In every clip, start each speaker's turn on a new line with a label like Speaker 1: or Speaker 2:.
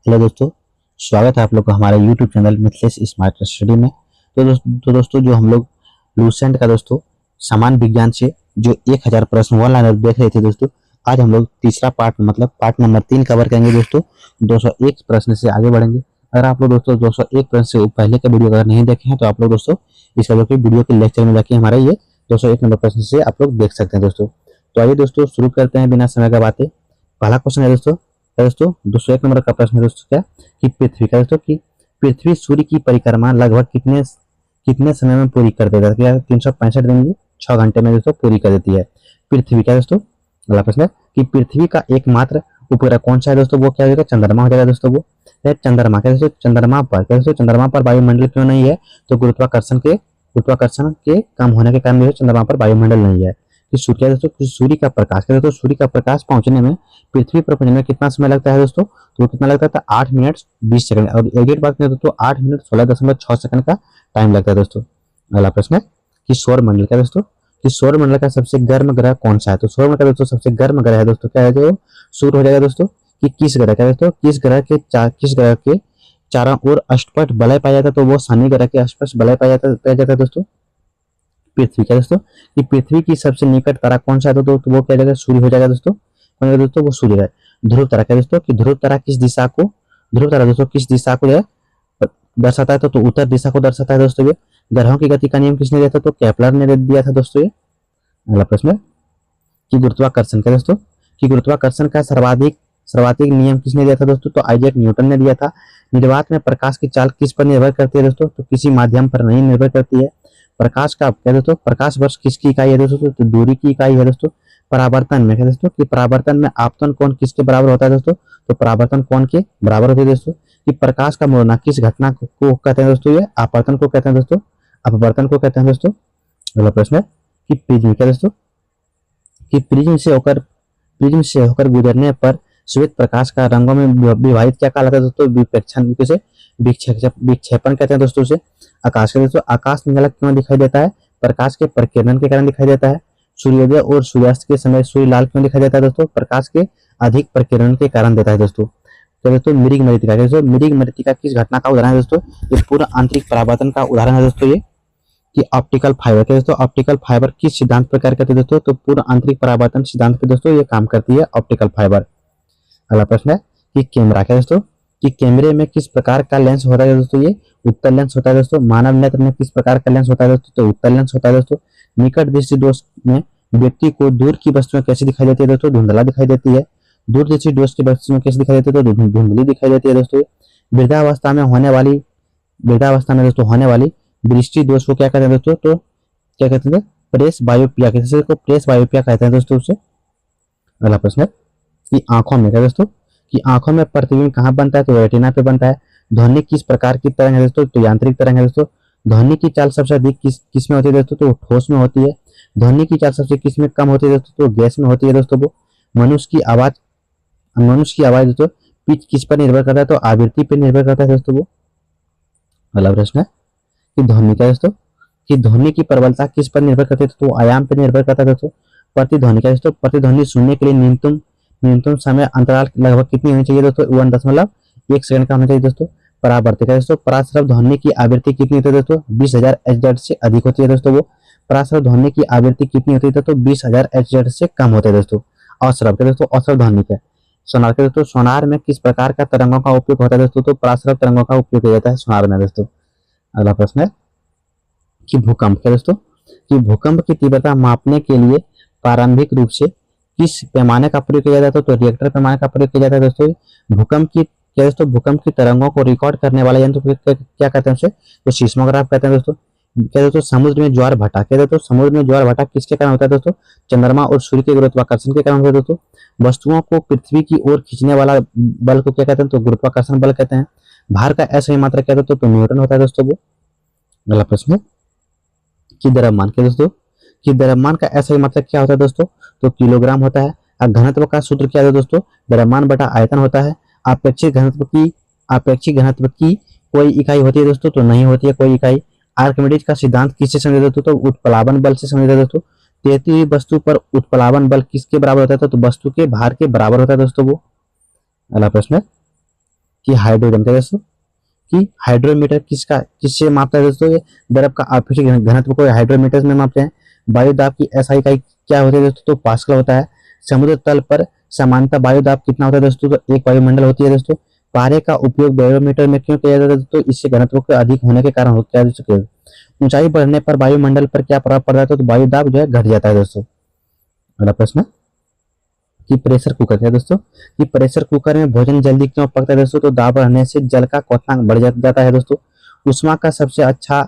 Speaker 1: Hello दोस्तों, स्वागत है आप लोग का हमारे YouTube channel Mithlesh smart study में। तो दोस्तों जो हम लोग लूसेंट का दोस्तों सामान्य विज्ञान से जो 1000 प्रश्न ऑनलाइन देख रहे थे दोस्तों, आज हम लोग तीसरा पार्ट मतलब पार्ट नंबर 3 कवर करेंगे दोस्तों। 201 प्रश्न से आगे बढ़ेंगे। अगर आप लोग दोस्तों 201 प्रश्न से पहले का वीडियो अगर नहीं देखे हैं तो आप लोग दोस्तों इस वीडियो के लेक्चर में जाके हमारे ये 201 नंबर प्रश्न से आप लोग देख सकते हैं दोस्तों। तो आइए दोस्तों शुरू करते हैं बिना समय का बातें। पहला क्वेश्चन है दोस्तों 201 नंबर का प्रश्न है दोस्तों क्या कि पृथ्वी का दोस्तों कि पृथ्वी सूर्य की परिक्रमा लगभग कितने कितने समय में पूरी कर देता है? क्या 365 दिन में 6 घंटे में दोस्तों पूरी कर देती है पृथ्वी का दोस्तों। अगला प्रश्न है कि पृथ्वी का एकमात्र उपग्रह कौन सा है दोस्तों? वो क्या हो जाएगा? चंद्रमा हो जाएगा दोस्तों। वो है चंद्रमा का दोस्तों। चंद्रमा पर क्या दोस्तों चंद्रमा पर वायुमंडल क्यों नहीं है? तो गुरुत्वाकर्षण के कम होने के कारण जो चंद्रमा पर वायुमंडल नहीं है। कि सूर्य दोस्तों सूर्य का प्रकाश क्या दोस्तों सूर्य का प्रकाश पहुंचने में पृथ्वी पर पहुंचने में कितना समय लगता है दोस्तों? तो वो कितना लगता था? 8 मिनट 20 सेकंड। और एग्जैक्ट बात करें दोस्तों 8 मिनट 16.6 सेकंड का टाइम लगता है दोस्तों। अगला प्रश्न है कि सौर मंडल का दोस्तों कि सौर मंडल का सबसे गर्म ग्रह कौन सा है? तो सौर मंडल का दोस्तों सबसे गर्म ग्रह है दोस्तों क्या है? जो सूर्य हो जाएगा दोस्तों। कि किस ग्रह का दोस्तों किस ग्रह के चारों ओर अष्टपट वलय पाया जाता है? तो वो शनि ग्रह के अष्टपट वलय पाया जाता है दोस्तों। पृथ्वी का दोस्तों कि पृथ्वी की सबसे निकट तारा कौन सा है? तो वो क्या जाएगा? सूर्य हो जाएगा दोस्तों। कौन है दोस्तों? वो सूर्य है। ध्रुव तारा क्या दोस्तों कि ध्रुव तारा दोस्तों किस दिशा को जो है दर्शाता है? तो उत्तर दिशा को दर्शाता है दोस्तों। ये ग्रहों की गति का नियम किसने दिया था? तो केपलर ने दिया था दोस्तों। ये अगला प्रश्न है कि गुरुत्वाकर्षण का दोस्तों कि गुरुत्वाकर्षण का सर्वाधिक नियम किसने दिया था दोस्तों? तो आइजैक न्यूटन ने दिया था। निर्वात में प्रकाश की चाल किस पर निर्भर करती है दोस्तों? तो किसी माध्यम पर नहीं निर्भर करती है। प्रकाश का क्या दोस्तों प्रकाश वर्ष किसकी इकाई है दोस्तों? तो दूरी की इकाई है दोस्तों। परावर्तन में क्या दोस्तों कि परावर्तन में आपतन कोण किसके बराबर होता है दोस्तों? तो परावर्तन कोण के बराबर होती है दोस्तों। कि प्रकाश का मुड़ना किस घटना को कहते हैं दोस्तों? ये आपतन को कहते हैं दोस्तों। अपवर्तन को कहते हैं दोस्तों। अगला प्रश्न है कि प्रिज्म क्या दोस्तों कि प्रिज्म से होकर गुजरने पर श्वेत प्रकाश का रंगों में विभाजित क्या कहलाता है दोस्तों? विपेक्षण से विक्षेपण कहते हैं दोस्तों उसे। आकाश का दोस्तों आकाश नीला क्यों दिखाई देता है? प्रकाश के प्रकीर्णन के कारण दिखाई देता है। सूर्योदय और सूर्यास्त के समय सूर्य लाल क्यों दिखाई देता है दोस्तों? प्रकाश के अधिक प्रकीर्णन के कारण देता है दोस्तों। तो दोस्तों मिरिग मृतिका दोस्तों मिरिग मृतिका किस घटना का उदाहरण है दोस्तों? ये पूर्ण आंतरिक परावर्तन का उदाहरण है दोस्तों। ये कि ऑप्टिकल फाइबर के दोस्तों ऑप्टिकल फाइबर किस सिद्धांत पर कार्य करती है दोस्तों? तो पूर्ण आंतरिक परावर्तन सिद्धांत पे दोस्तों ये काम करती है ऑप्टिकल फाइबर। अगला प्रश्न है कि कैमरा क्या दोस्तों कि कैमरे में किस प्रकार का लेंस होता है दोस्तों? ये उत्तल लेंस होता है दोस्तों। मानव नेत्र में किस प्रकार का लेंस होता है दोस्तों? तो उत्तल लेंस होता है दोस्तों। निकट दृष्टि दोष में व्यक्ति को दूर की वस्तुएं कैसी दिखाई देती है दोस्तों? धुंधला दिखाई देती है। दूर दृष्टि दोष की वस्तुएं कैसी दिखाई देती है? तो धुंधली दिखाई देती है दोस्तों। वृद्धावस्था में होने वाली दृष्टि दोष को क्या कहते हैं दोस्तों? तो क्या कहते हैं? प्रेस बायोपिया कहते हैं दोस्तों उसे। अगला प्रश्न है कि आंखों में क्या दोस्तों कि आंखों में प्रतिबिंब कहाँ बनता है? तो रेटिना पे बनता है। ध्वनि किस प्रकार की तरंग है दोस्तों? तो यांत्रिक तरंग है दोस्तों। ध्वनि की चाल सबसे अधिक किस में होती है दोस्तों? तो ठोस में होती है। ध्वनि की चाल सबसे किस में कम होती है दोस्तों? तो गैस में होती है दोस्तों। वो मनुष्य की आवाज दोस्तों पिच किस पर निर्भर करता है? तो आवृत्ति पर निर्भर करता है दोस्तों वो। अगला प्रश्न है कि ध्वनि का दोस्तों कि ध्वनि की प्रबलता किस पर निर्भर करती है? तो आयाम पर निर्भर करता है दोस्तों। प्रतिध्वनि का दोस्तों प्रतिध्वनि सुनने के लिए न्यूनतम समय अंतराल लगभग कितनी होनी चाहिए दोस्तों? 1.1 सेकंड का होना चाहिए दोस्तों। परावर्तित है दोस्तों पराश्रव ध्वनि की आवृत्ति कितनी होती है दोस्तों? 20,000 Hz से अधिक होती है दोस्तों। वो पराश्रव ध्वनि की आवृत्ति कितनी होती है दोस्तों? 20,000 Hz से कम होते हैं दोस्तों। अवश्रव के दोस्तों अवश्रव ध्वनि के सोनार के दोस्तों सोनार में किस प्रकार का तरंगों का उपयोग होता है दोस्तों? तो पराश्रव तरंगों का उपयोग किया जाता है सोनार में दोस्तों। अगला प्रश्न है कि भूकंप क्या दोस्तों कि भूकंप की तीव्रता मापने के लिए प्रारंभिक रूप से किस पैमाने का प्रयोग किया जाता है? तो रिएक्टर पैमाने का प्रयोग किया जाता है दोस्तों। भूकंप की तरंगों को रिकॉर्ड करने वाला यंत्र क्या कहते हैं उसे? तो सीस्मोग्राफ कहते हैं दोस्तों। क्या दोस्तों समुद्र में ज्वार भाटा क्या दोस्तों समुद्र में ज्वार भाटा किसके कारण होता है दोस्तों? चंद्रमा और सूर्य के गुरुत्वाकर्षण के कारण होता है दोस्तों। वस्तुओं को पृथ्वी की ओर खींचने वाला बल को क्या कहते हैं? तो गुरुत्वाकर्षण बल कहते हैं। भार का असही मात्रा क्या दोस्तों? तो न्यूटन होता है दोस्तों वो। अगला प्रश्न कि द्रव्यमान क्या दोस्तों कि द्रव्यमान का असही मात्रा क्या होता है दोस्तों? तो किलोग्राम होता है। और घनत्व का सूत्र क्या है दोस्तों? द्रव्यमान बटा आयतन होता है। अपेक्षित घनत्व की कोई इकाई होती है दोस्तों? तो नहीं होती है कोई इकाई। आर्किमिडीज का सिद्धांत किससे समझा दोस्तों? तो उत्प्लावन बल से समझा दोस्तों। तैरती हुई वस्तु पर उत्प्लावन बल किसके बराबर होता है? तो वस्तु के भार के बराबर होता है दोस्तों वो। अगला प्रश्न कि हाइड्रोजन का दोस्तों, कि हाइड्रोमीटर किससे मापता है दोस्तों, ये द्रव का आपेक्षिक घनत्व को हाइड्रोमीटर में मापते हैं। वायु दाब की एसआई इकाई क्या होती है दोस्तों, तो पास्कल होता है। समुद्र तल पर सामान्यतः वायु दाब कितना होता है दोस्तों, तो 1 वायुमंडल होती है दोस्तों। पारे का उपयोग बैरोमीटर में क्यों किया जाता है दोस्तों, इससे घनत्व के अधिक होने के कारण होता है दोस्तों। ऊंचाई बढ़ने पर वायुमंडल पर क्या प्रभाव पड़ जाता है, तो वायु दाब जो है घट जाता है दोस्तों। अगला प्रश्न कि प्रेशर कुकर क्या है दोस्तों, कि प्रेशर कुकर में भोजन जल्दी क्यों पकता है दोस्तों, तो दाब रहने से जल का क्वथनांक बढ़ जाता है दोस्तों। उष्मा का सबसे अच्छा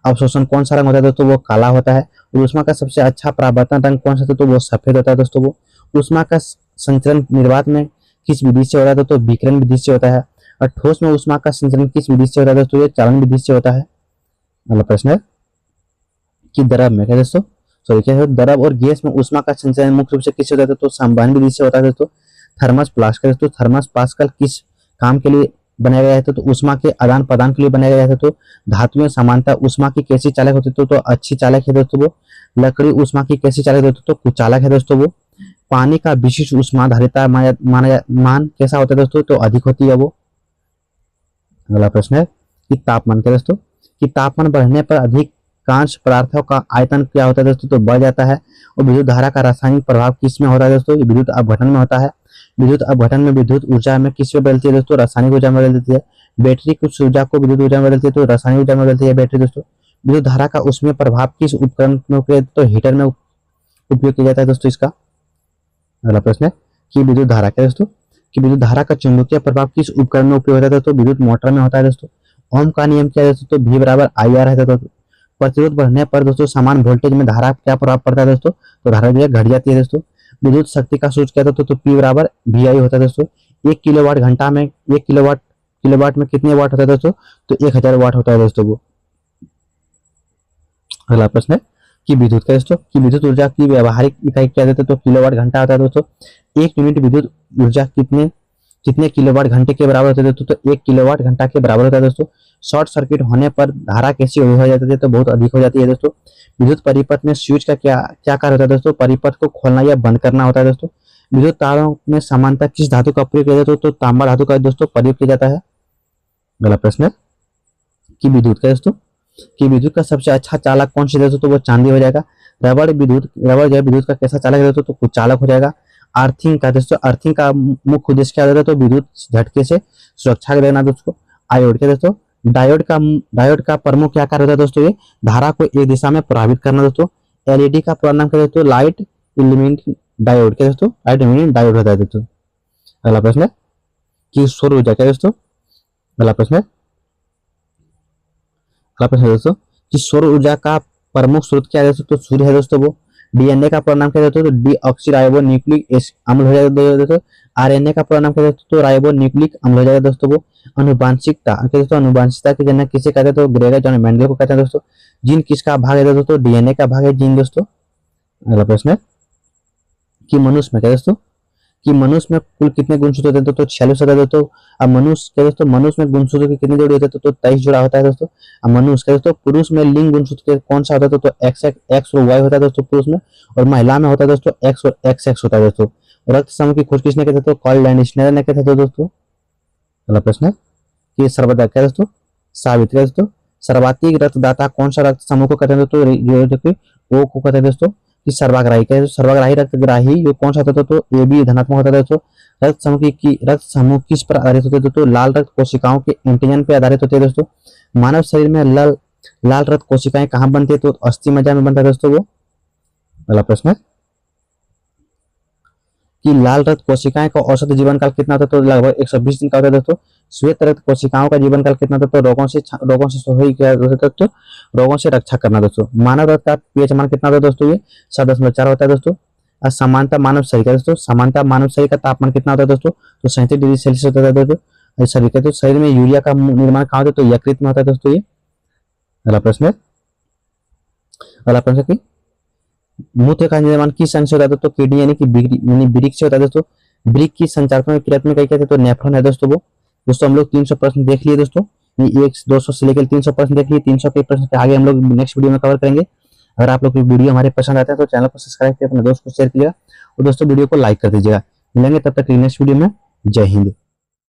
Speaker 1: अवशोषण कौन सा रंग होता है दोस्तों, वो काला होता है। और उष्मा का सबसे अच्छा परावर्तन रंग कौन सा होता है, तो वो सफेद होता है दोस्तों। वो उष्मा का संचरण निर्वात में किस विधि से होता है दोस्तों, विकिरण विधि से होता है। और ठोस में उष्मा का संचरण किस विधि से होता है दोस्तों, ये चालन विधि से होता है। अगला प्रश्न है कि द्रव में क्या दोस्तों, सॉरी क्या है, द्रव और गैस में उष्मा का संचरण मुख्य रूप से किससे होता है, तो संवहन विधि से होता है दोस्तों। थर्मस प्लास्कल दोस्तों, थर्मस पास्कल किस काम के लिए बनाया गया है, तो उष्मा के आदान प्रदान के लिए बनाया गया है। तो धातुएं समानता उष्मा की कैसी चालक होती है, तो अच्छी चालक है दोस्तों वो। लकड़ी उष्मा की कैसी चालक है दोस्तों, तो कुचालक है दोस्तों वो। पानी का विशिष्ट उष्माधारिता मान कैसा होता है दोस्तों, तो अधिक होती है वो। अगला प्रश्न है कि तापमान क्या दोस्तों, कि तापमान बढ़ने पर अधिकांश पदार्थों का आयतन क्या होता है दोस्तों, तो बढ़ जाता है। और विद्युत धारा का रासायनिक प्रभाव किस में होता है दोस्तों, विद्युत अपघटन में होता है। विद्युत अपघटन में विद्युत ऊर्जा में किस में बदलती है दोस्तों, रासायनिक ऊर्जा में बदल देती है। बैटरी कुछ ऊर्जा को विद्युत ऊर्जा में बदलती है, तो रासायनिक ऊर्जा में बदलती है बैटरी दोस्तों। विद्युत धारा का उसमें प्रभाव किस उपकरण में, तो हीटर में उपयोग किया जाता है दोस्तों इसका। अगला प्रश्न है कि विद्युत धारा क्या दोस्तों, कि विद्युत धारा का चुंबकीय प्रभाव किस उपकरण में उपयोग होता है दोस्तों, विद्युत मोटर में होता है दोस्तों। ओम का नियम क्या है दोस्तों, तो V बराबर IR है दोस्तों। प्रतिरोध बढ़ने पर दोस्तों समान वोल्टेज में धारा क्या प्रभाव पड़ता है दोस्तों, तो धारा जो है घट जाती है दोस्तों। विद्युत शक्ति का सूत्र क्या दोस्तों, तो P बराबर VI होता है दोस्तों। 1 किलोवाट घंटा में 1 किलोवाट में कितने वाट होता है दोस्तों, तो 1000 वाट होता है दोस्तों वो। अगला प्रश्न है कि विद्युत का दोस्तों, कि विद्युत ऊर्जा की व्यवहारिक इकाई क्या देते हैं, तो किलोवाट घंटा होता है दोस्तों। 1 यूनिट विद्युत ऊर्जा कितने किलोवाट घंटे के बराबर होते हैं दोस्तों, तो 1 किलोवाट घंटा के बराबर होता है दोस्तों। शॉर्ट सर्किट होने पर धारा कैसी हो जाती है, तो बहुत अधिक हो जाती है दोस्तों। विद्युत परिपथ में स्विच का क्या क्या कार्य होता है दोस्तों, परिपथ को खोलना या बंद करना होता है दोस्तों। विद्युत तारों में समानता किस धातु का प्रयोग किया जाता है, तो तांबा धातु का दोस्तों प्रयोग किया जाता है। अगला प्रश्न है कि विद्युत का दोस्तों, कि विद्युत का सबसे अच्छा चालक कौन सी दोस्तों, तो वो चांदी हो जाएगा। रबड़ जो है विद्युत का कैसा चालक है दोस्तों, तो कुचालक हो जाएगा। अर्थिंग का दोस्तों, अर्थिंग का मुख्य उद्देश्य क्या होता है, तो विद्युत झटके से सुरक्षा देना दोस्तों। आयोड क्या दोस्तों, डायोड का प्रमुख क्या कार्य होता है दोस्तों, ये धारा को एक दिशा में प्रभावित करना दोस्तों। एलईडी का पूरा नाम क्या दोस्तों, लाइट इल्यूमिनेटिंग डायोड क्या दोस्तों, लाइट इल्यूमिनेटिंग डायोड होता है दोस्तों। अगला प्रश्न है कि सौर ऊर्जा क्या दोस्तों, अगला प्रश्न है दोस्तों कि सौर ऊर्जा का प्रमुख स्रोत क्या है दोस्तों, तो सूर्य है दोस्तों वो। डीएनए का पूरा नाम क्या है दोस्तों, तो डीऑक्सीराइबो न्यूक्लिक अम्ल हो जाएगा दोस्तों। आरएनए का पूरा नाम क्या है दोस्तों, तो राइबो न्यूक्लिक अम्ल हो जाएगा दोस्तों वो। अनुवांशिकता दोस्तों, अनुवांशिकता के जनक किसे कहते हैं, तो ग्रेगर जॉन मेंडल को कहते हैं दोस्तों। जीन किसका भाग है दोस्तों, डीएनए का भाग है जीन दोस्तों। अगला प्रश्न है कि मनुष्य में क्या दोस्तों, कि मनुष्य में कुल कितने गुणसूत्र होते हैं, तो 46 होता है दोस्तों। अब मनुष्य क्या दोस्तों, मनुष्य में गुणसूत्र के कितने जोड़े होते हैं, तो 23 जोड़ा होता है दोस्तों। अब मनुष्य क्या दोस्तों, पुरुष में लिंग गुणसूत्र कौन सा होता है, तो एक्स और वाई होता है दोस्तों पुरुष में। और महिला में होता है दोस्तों एक्स और एक्स होता है दोस्तों। रक्त समूह की खोज किसने की थी, तो कार्ल लैंडस्नेर ने की थी दोस्तों। अगला प्रश्न है कि सर्वदा क्या दोस्तों, सावित्री दोस्तों, सर्वाधिक रक्तदाता कौन सा रक्त समूह को कहते हैं दोस्तों, ओ को कहते हैं दोस्तों। कि सर्वाग्राही क्या है, सर्वाग्राही रक्तग्राही ये कौन सा होता है, तो ए बी धनात्मक होता है दोस्तों। रक्त समूह किस पर आधारित होते हैं दोस्तों, लाल रक्त कोशिकाओं के एंटीजन पर आधारित होते हैं दोस्तों। मानव शरीर में लाल रक्त कोशिकाएं कहाँ बनती है, तो अस्थि मज्जा में बनता है दोस्तों वो। अगला प्रश्न है कि लाल रक्त कोशिकाएं का औसत जीवन काल कितना होता है, तो लगभग 120 दिन का होता है दोस्तों। श्वेत रक्त कोशिकाओं का जीवन काल कितना होता है, तो रोगों से रक्षा करना दोस्तों। मानव रक्त का पीएच मान कितना होता है दोस्तों, ये 7.4 होता है दोस्तों। और समानता मानव शरीर का दोस्तों, समानता मानव शरीर का तापमान कितना होता है दोस्तों, तो 37 डिग्री सेल्सियस होता है दोस्तों। शरीर का तो शरीर में यूरिया का निर्माण कहाँ होता है, तो यकृत में होता है दोस्तों ये। अगला प्रश्न है, अगला प्रश्न की मूत्र का निर्माण किस अंग से होता है, तो किडनी यानी कि वृक्क से होता है दोस्तों। वृक्क की संचारत्मक क्रियात्मक इकाई क्या है, तो नेफ्रॉन है दोस्तों वो। दोस्तों हम लोग 300 प्रश्न देख लिए दोस्तों, ये 200 से लेकर 300 प्रश्न देख लिए। 300 के प्रश्न के आगे हम लोग नेक्स्ट वीडियो में कवर करेंगे। अगर आप लोग की वीडियो हमारे पसंद आता है तो चैनल को सब्सक्राइब करके अपने दोस्त को शेयर कीजिएगा और दोस्तों वीडियो को लाइक कर दीजिएगा। मिलेंगे तब तक नेक्स्ट वीडियो में। जय हिंद।